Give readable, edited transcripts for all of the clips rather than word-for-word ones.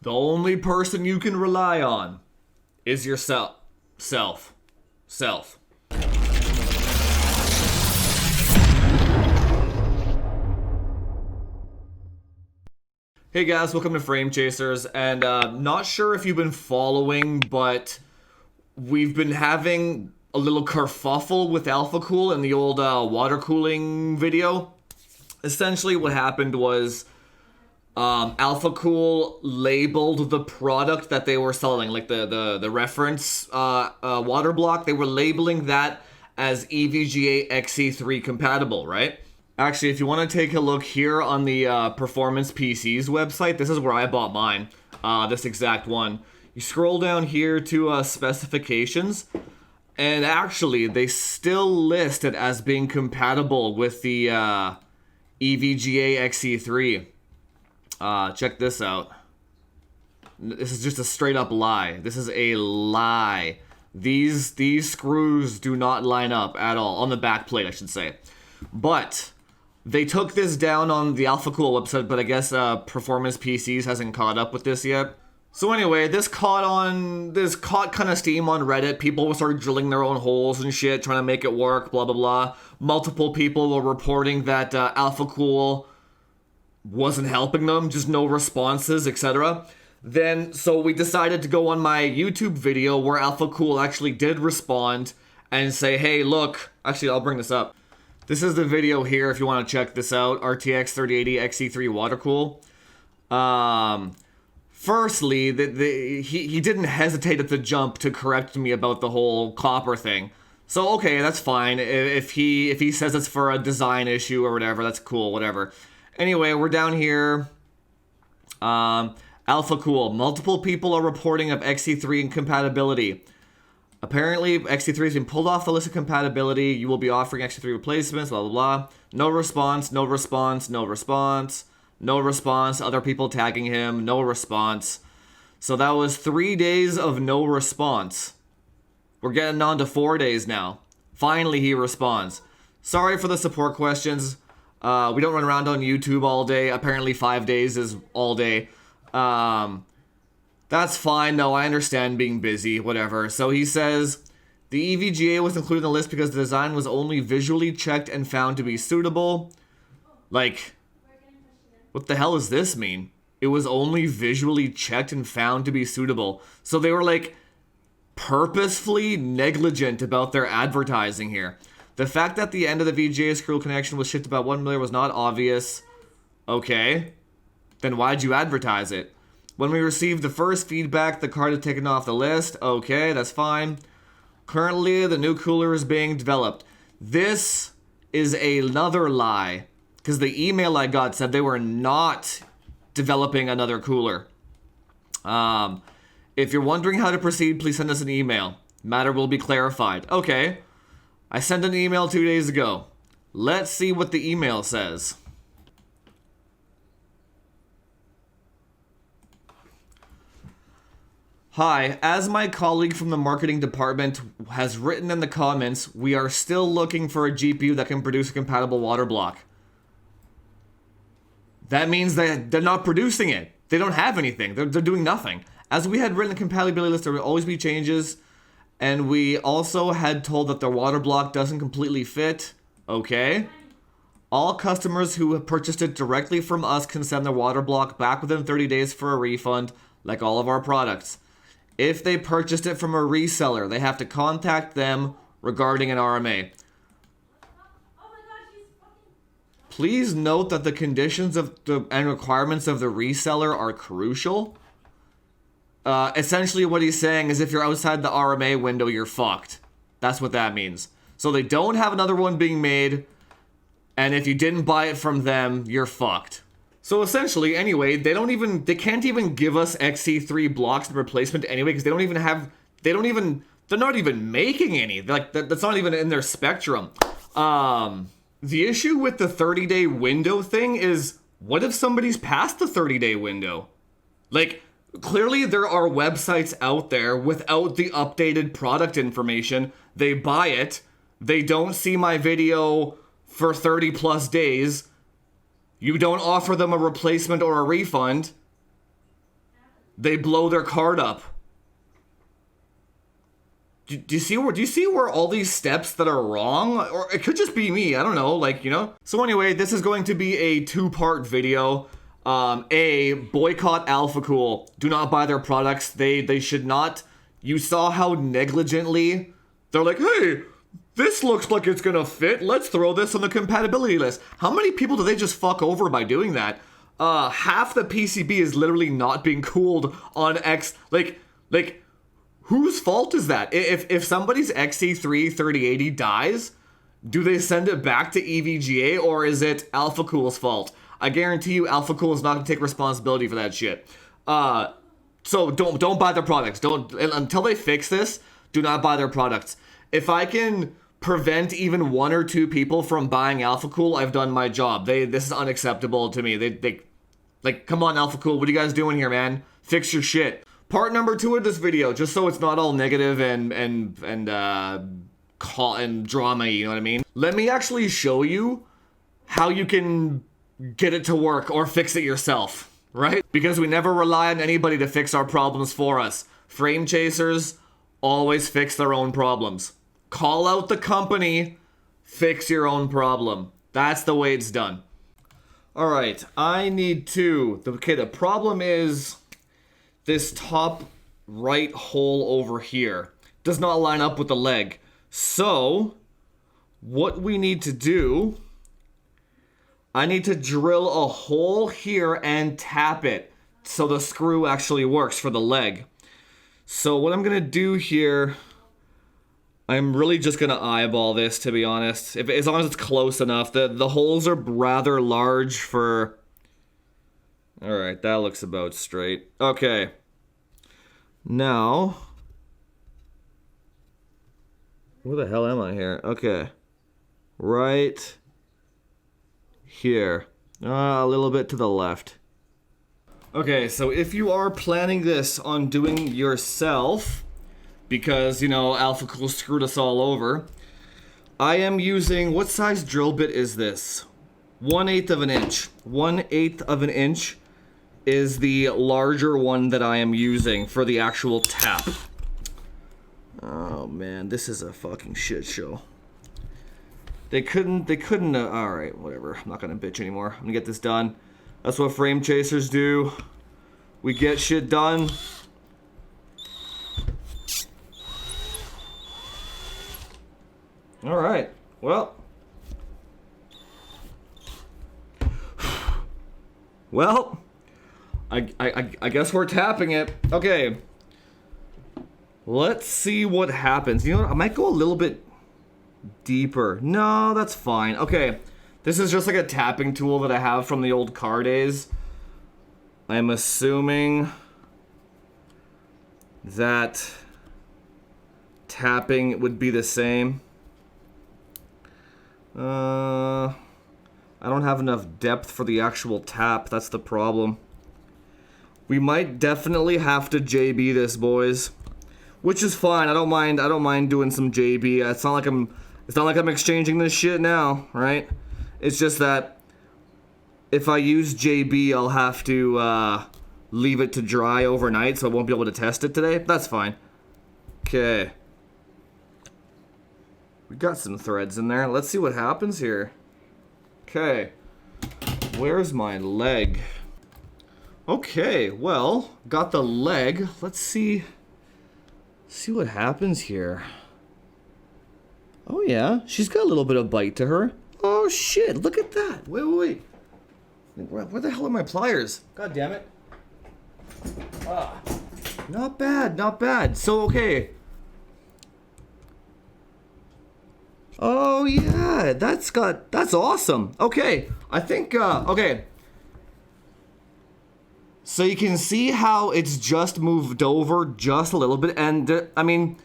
The only person you can rely on is yourself. Self. Hey guys, welcome to Frame Chasers, and not sure if you've been following, but we've been having a little kerfuffle with Alphacool in the old water cooling video. Essentially what happened was Alphacool labeled the product that they were selling, like the reference Waterblock, they were labeling that as EVGA XC3 compatible, right? Actually, if you want to take a look here on the Performance PCs website, this is where I bought mine, this exact one. You scroll down here to specifications, and actually they still list it as being compatible with the EVGA XC3. Check this out. This is just a straight up lie. This is a lie. These screws do not line up at all, on the back plate I should say. But they took this down on the Alphacool website, but I guess Performance PCs hasn't caught up with this yet. So anyway, this caught kind of steam on Reddit. People started drilling their own holes and shit, trying to make it work, blah blah blah. Multiple people were reporting that Alphacool wasn't helping them, just no responses, etc. Then, so we decided to go on my YouTube video where Alphacool actually did respond and say, hey, look, actually, I'll bring this up. This is the video here if you want to check this out. RTX 3080 XC3 Watercool. Firstly, he didn't hesitate at the jump to correct me about the whole copper thing. So, okay, that's fine. If he says it's for a design issue or whatever, that's cool, whatever. Anyway, we're down here. Alphacool. Multiple people are reporting of XC3 incompatibility. Apparently, XC3 has been pulled off the list of compatibility. You will be offering XC3 replacements, blah, blah, blah. No response, no response, no response. No response. Other people tagging him. No response. So that was 3 days of no response. We're getting on to 4 days now. Finally, he responds. Sorry for the support questions. We don't run around on YouTube all day. Apparently 5 days is all day. That's fine though, I understand being busy, whatever. So he says, the EVGA was included in the list because the design was only visually checked and found to be suitable. Like, what the hell does this mean? It was only visually checked and found to be suitable. So they were like, purposefully negligent about their advertising here. The fact that the end of the VGA screw connection was shipped about 1 millimeter was not obvious. Okay. Then why'd you advertise it? When we received the first feedback, the card is taken off the list. Okay, that's fine. Currently, the new cooler is being developed. This is another lie. Because the email I got said they were not developing another cooler. If you're wondering how to proceed, please send us an email. Matter will be clarified. Okay. I sent an email 2 days ago. Let's see what the email says. Hi, as my colleague from the marketing department has written in the comments, we are still looking for a GPU that can produce a compatible Waterblock. That means that they're not producing it. They don't have anything. They're doing nothing. As we had written the compatibility list, there would always be changes. And we also had told that the Waterblock doesn't completely fit. Okay. All customers who have purchased it directly from us can send their Waterblock back within 30 days for a refund, like all of our products. If they purchased it from a reseller, they have to contact them regarding an RMA. Please note that the conditions of and requirements of the reseller are crucial. Essentially what he's saying is if you're outside the RMA window, you're fucked. That's what that means. So they don't have another one being made, and if you didn't buy it from them, you're fucked. So essentially, anyway, they can't even give us XC3 blocks in replacement anyway, because they're not even making any. Like, that's not even in their spectrum. The issue with the 30-day window thing is, what if somebody's past the 30-day window? Like, clearly there are websites out there without the updated product information. They buy it, they don't see my video for 30 plus days, you don't offer them a replacement or a refund, they blow their card up. Do you see where all these steps that are wrong? Or it could just be me, I don't know, like, you know? So anyway, this is going to be a 2-part video. A, boycott Alphacool. Do not buy their products. They should not. You saw how negligently they're like, hey, this looks like it's gonna fit. Let's throw this on the compatibility list. How many people do they just fuck over by doing that? Half the PCB is literally not being cooled on like, whose fault is that? If somebody's XC3 3080 dies, do they send it back to EVGA, or is it Alphacool's fault? I guarantee you Alphacool is not going to take responsibility for that shit. So don't buy their products. Until they fix this, do not buy their products. If I can prevent even 1 or 2 people from buying Alphacool, I've done my job. This is unacceptable to me. They like, come on, Alphacool, what are you guys doing here, man? Fix your shit. Part number 2 of this video, just so it's not all negative and drama, you know what I mean? Let me actually show you how you can get it to work or fix it yourself, right? Because we never rely on anybody to fix our problems for us. Frame chasers always fix their own problems. Call out the company, fix your own problem. That's the way it's done. All right, I need to, the problem is this top right hole over here does not line up with the leg. So what we need to do, I need to drill a hole here and tap it so the screw actually works for the leg. So what I'm gonna do here, I'm really just gonna eyeball this, to be honest. As long as it's close enough. The holes are rather large for... Alright, that looks about straight. Okay. Now... Where the hell am I here? Okay. Right here. A little bit to the left. Okay, so if you are planning this on doing yourself, because, you know, Alphacool screwed us all over, I am using... What size drill bit is this? 1/8 of an inch. 1/8 of an inch is the larger one that I am using for the actual tap. Oh man, this is a fucking shit show. They couldn't, alright, whatever. I'm not gonna bitch anymore. I'm gonna get this done. That's what frame chasers do. We get shit done. Alright, well. Well, I guess we're tapping it. Okay. Let's see what happens. You know what? I might go a little bit deeper. No, that's fine. Okay. This is just like a tapping tool that I have from the old car days. I'm assuming that tapping would be the same. I don't have enough depth for the actual tap. That's the problem. We might definitely have to JB this, boys. Which is fine. I don't mind doing some JB. It's not like I'm exchanging this shit now, right? It's just that if I use JB, I'll have to leave it to dry overnight, so I won't be able to test it today. That's fine. Okay. We got some threads in there. Let's see what happens here. Okay. Where's my leg? Okay, well, got the leg. Let's see what happens here. Oh yeah, she's got a little bit of bite to her. Oh shit, look at that. Wait. Where the hell are my pliers? God damn it. Ah, not bad. So, okay. Oh yeah, that's awesome. Okay, I think, okay. So you can see how it's just moved over just a little bit, and I mean,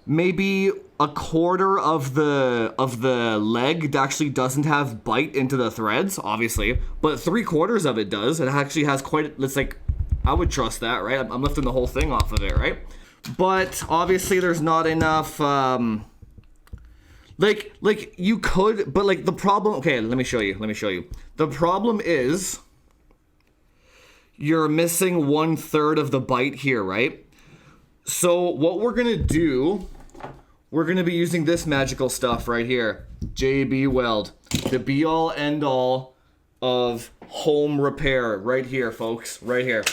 maybe a quarter of the leg actually doesn't have bite into the threads, obviously, but 3/4 of it does. It actually has quite, it's like, I would trust that, right? I'm lifting the whole thing off of it, right? But obviously there's not enough, like you could, but like the problem, okay, let me show you. The problem is, you're missing 1/3 of the bite here, right? So what we're gonna do, we're gonna be using this magical stuff right here, JB Weld, the be-all end-all of home repair right here, folks, right here.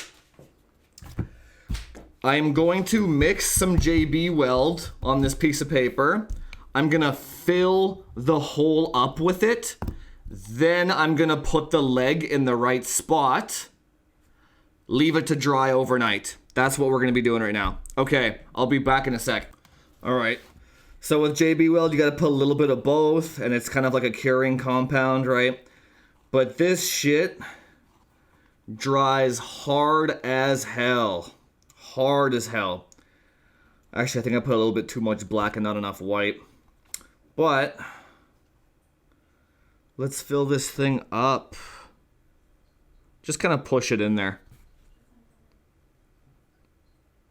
I'm going to mix some JB Weld on this piece of paper. I'm gonna fill the hole up with it. Then I'm gonna put the leg in the right spot. Leave it to dry overnight. That's what we're gonna be doing right now. Okay, I'll be back in a sec. All right. So with JB Weld, you gotta put a little bit of both, and it's kind of like a curing compound, right? But this shit dries hard as hell. Hard as hell. Actually, I think I put a little bit too much black and not enough white. But let's fill this thing up. Just kind of push it in there.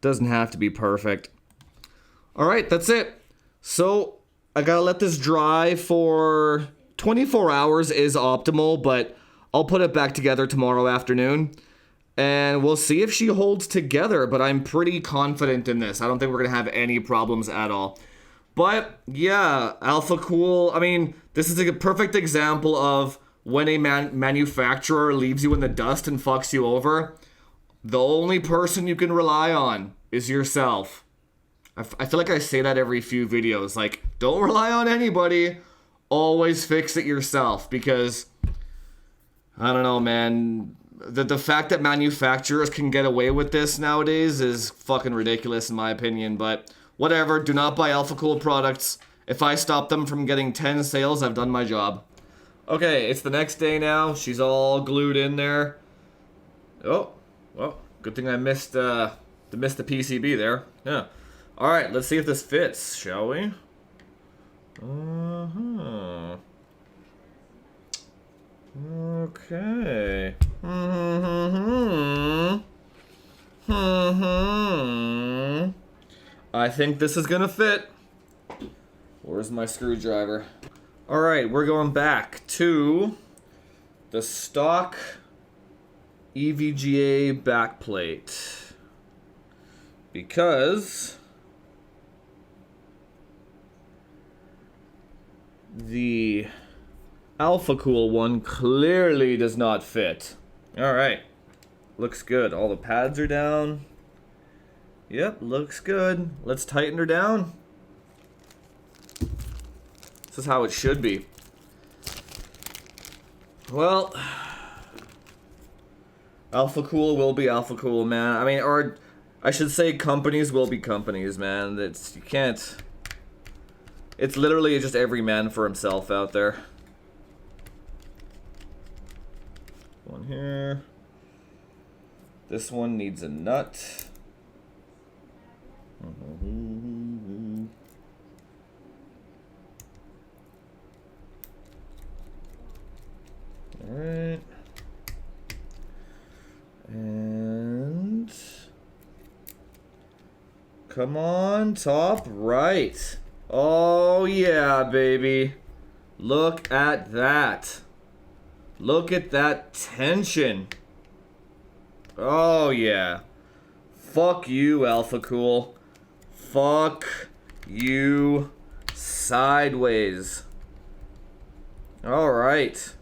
Doesn't have to be perfect. All right, that's it. So I gotta let this dry for 24 hours is optimal, but I'll put it back together tomorrow afternoon. And we'll see if she holds together, but I'm pretty confident in this. I don't think we're gonna have any problems at all. But yeah, Alphacool, I mean, this is a perfect example of when a manufacturer leaves you in the dust and fucks you over. The only person you can rely on is yourself. I feel like I say that every few videos. Like, don't rely on anybody. Always fix it yourself, because I don't know, man. The fact that manufacturers can get away with this nowadays is fucking ridiculous in my opinion, but whatever. Do not buy Alphacool products. If I stop them from getting 10 sales, I've done my job. Okay, it's the next day now. She's all glued in there. Oh, well, good thing I missed the PCB there. Yeah. All right, let's see if this fits, shall we? Uh-huh. Okay. I think this is gonna fit. Where's my screwdriver? All right, we're going back to the stock EVGA backplate, because the Alphacool one clearly does not fit. All right, looks good. All the pads are down. Yep, looks good. Let's tighten her down. This is how it should be. Well, Alphacool will be Alphacool, man. I mean, or I should say companies will be companies, man. You can't. It's literally just every man for himself out there. One here. This one needs a nut. Alright. And come on, top right. Oh yeah, baby. Look at that. Look at that tension. Oh yeah. Fuck you, Alphacool. Fuck you sideways. Alright.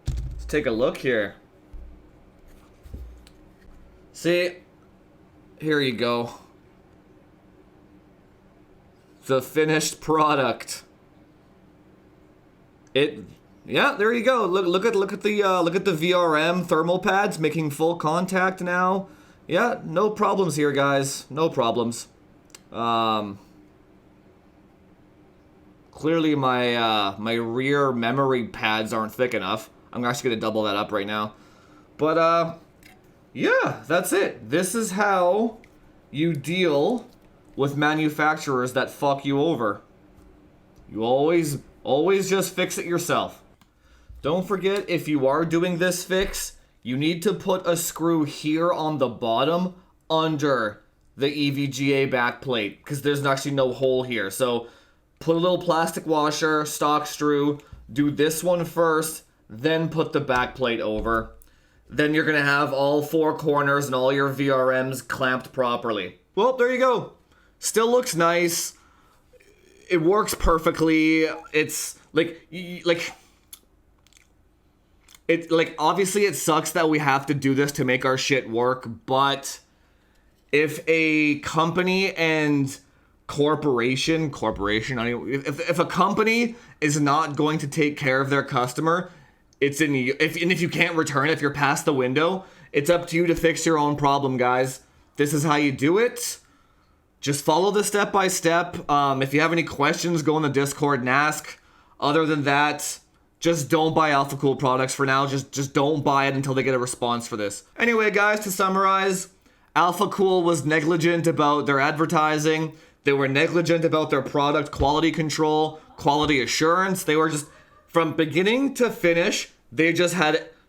Let's take a look here. See? Here you go. The finished product. Yeah, there you go. Look at the VRM thermal pads making full contact now. Yeah, no problems here, guys. No problems. Clearly my rear memory pads aren't thick enough. I'm actually gonna double that up right now. But yeah, that's it. This is how you deal with manufacturers that fuck you over. You always just fix it yourself. Don't forget, if you are doing this fix, you need to put a screw here on the bottom under the EVGA backplate, because there's actually no hole here. So put a little plastic washer, stock screw, do this one first, then put the backplate over. then you're gonna have all 4 corners and all your VRMs clamped properly. Well, there you go. Still looks nice. It works perfectly. It's obviously it sucks that we have to do this to make our shit work, but if a company and corporation, if a company is not going to take care of their customer, it's in you. If you can't return, if you're past the window, it's up to you to fix your own problem, guys. This is how you do it. Just follow the step by step. If you have any questions, go in the Discord and ask. Other than that, just don't buy Alphacool products for now. Just don't buy it until they get a response for this. Anyway, guys, to summarize, Alphacool was negligent about their advertising. They were negligent about their product quality control, quality assurance. They were just, from beginning to finish, they just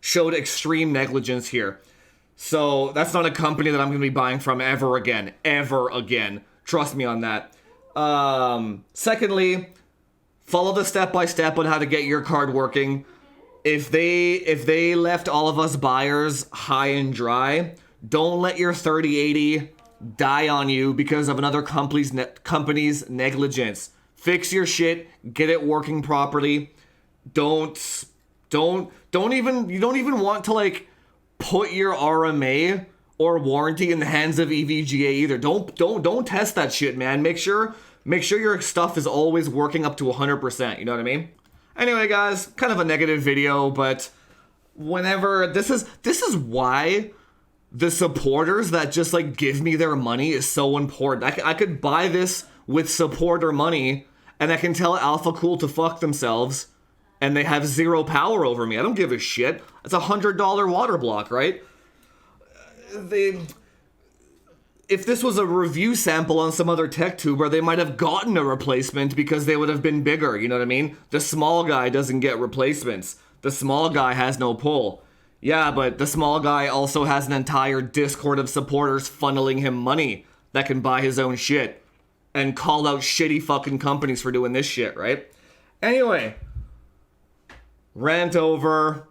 showed extreme negligence here. So that's not a company that I'm going to be buying from ever again. Ever again. Trust me on that. Secondly, follow the step-by-step on how to get your card working. If they left all of us buyers high and dry, don't let your 3080 die on you because of another company's negligence. Fix your shit, get it working properly. You don't even want to like put your RMA or warranty in the hands of EVGA either. Don't test that shit, man. Make sure your stuff is always working up to 100%, you know what I mean? Anyway, guys, kind of a negative video, but whenever this is why the supporters that just like give me their money is so important. I could buy this with supporter money and I can tell Alphacool to fuck themselves and they have zero power over me. I don't give a shit. It's $100 Waterblock, right? If this was a review sample on some other tech tuber, they might have gotten a replacement because they would have been bigger, you know what I mean? The small guy doesn't get replacements. The small guy has no pull. Yeah, but the small guy also has an entire Discord of supporters funneling him money that can buy his own shit and call out shitty fucking companies for doing this shit, right? Anyway, rant over.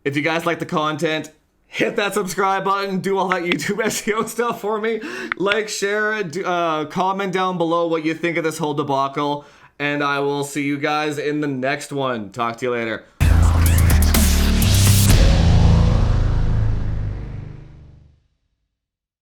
If you guys like the content, hit that subscribe button, do all that YouTube SEO stuff for me. Like, share, comment down below what you think of this whole debacle, and I will see you guys in the next one. Talk to you later.